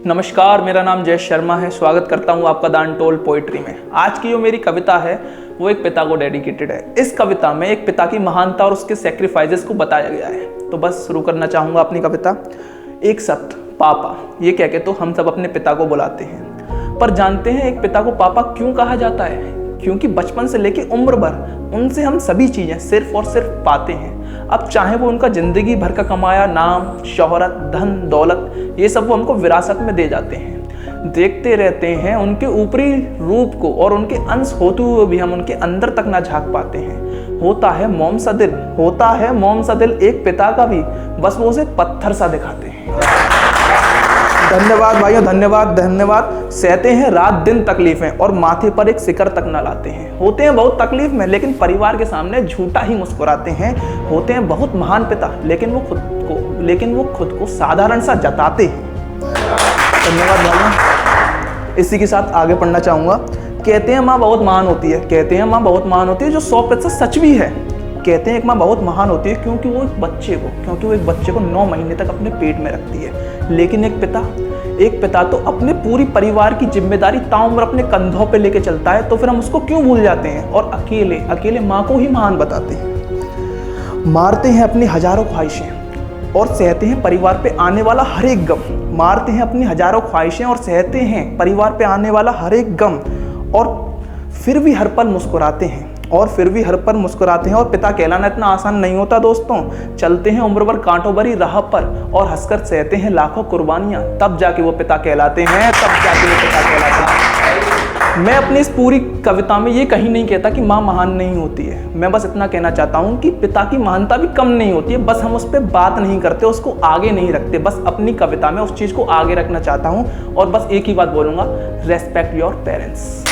नमस्कार, मेरा नाम जय शर्मा है। स्वागत करता हूँ आपका द अनटोल्ड पोइट्री में। आज की जो मेरी कविता है वो एक पिता को डेडिकेटेड है। इस कविता में एक पिता की महानता और उसके सेक्रीफाइसेस को बताया गया है। तो बस शुरू करना चाहूँगा अपनी कविता। एक शब्द पापा, ये कह के तो हम सब अपने पिता को बुलाते हैं, पर जानते हैं एक पिता को पापा क्यों कहा जाता है? क्योंकि बचपन से लेकर उम्र भर उनसे हम सभी चीज़ें सिर्फ और सिर्फ पाते हैं। अब चाहे वो उनका ज़िंदगी भर का कमाया नाम, शोहरत, धन, दौलत, ये सब वो हमको विरासत में दे जाते हैं। देखते रहते हैं उनके ऊपरी रूप को और उनके अंश होते हुए भी हम उनके अंदर तक ना झांक पाते हैं। होता है मोम सा दिल एक पिता का भी, बस वो उसे पत्थर सा दिखाते हैं। धन्यवाद भाइयों, धन्यवाद। सहते हैं रात दिन तकलीफें और माथे पर एक शिकर तक न लाते हैं। होते हैं बहुत तकलीफ में लेकिन परिवार के सामने झूठा ही मुस्कुराते हैं। होते हैं बहुत महान पिता लेकिन वो खुद को साधारण सा जताते हैं। धन्यवाद भाइयों। इसी के साथ आगे पढ़ना चाहूँगा। कहते हैं माँ बहुत महान होती है, जो 100% सच भी है। कहते हैं एक माँ बहुत महान होती है क्योंकि वो एक बच्चे को 9 महीने तक अपने पेट में रखती है। लेकिन एक पिता तो अपने पूरी परिवार की जिम्मेदारी ताउम्र अपने कंधों पे लेके चलता है। तो फिर हम उसको क्यों भूल जाते हैं और अकेले माँ को ही महान बताते हैं। मारते हैं अपनी हजारों ख्वाहिशें और सहते हैं परिवार पे आने वाला हर एक गम। और फिर भी हर पल मुस्कुराते हैं और पिता कहलाना इतना आसान नहीं होता दोस्तों। चलते हैं उम्र भर कांटों भरी राह पर और हंसकर सहते हैं लाखों कुर्बानियां, तब जाके वो पिता कहलाते हैं। मैं अपनी इस पूरी कविता में ये कहीं नहीं कहता कि माँ महान नहीं होती है। मैं बस इतना कहना चाहता हूँ कि पिता की महानता भी कम नहीं होती है, बस हम उस पर बात नहीं करते, उसको आगे नहीं रखते। बस अपनी कविता में उस चीज़ को आगे रखना चाहता हूँ और बस एक ही बात बोलूँगा, रेस्पेक्ट योर पेरेंट्स।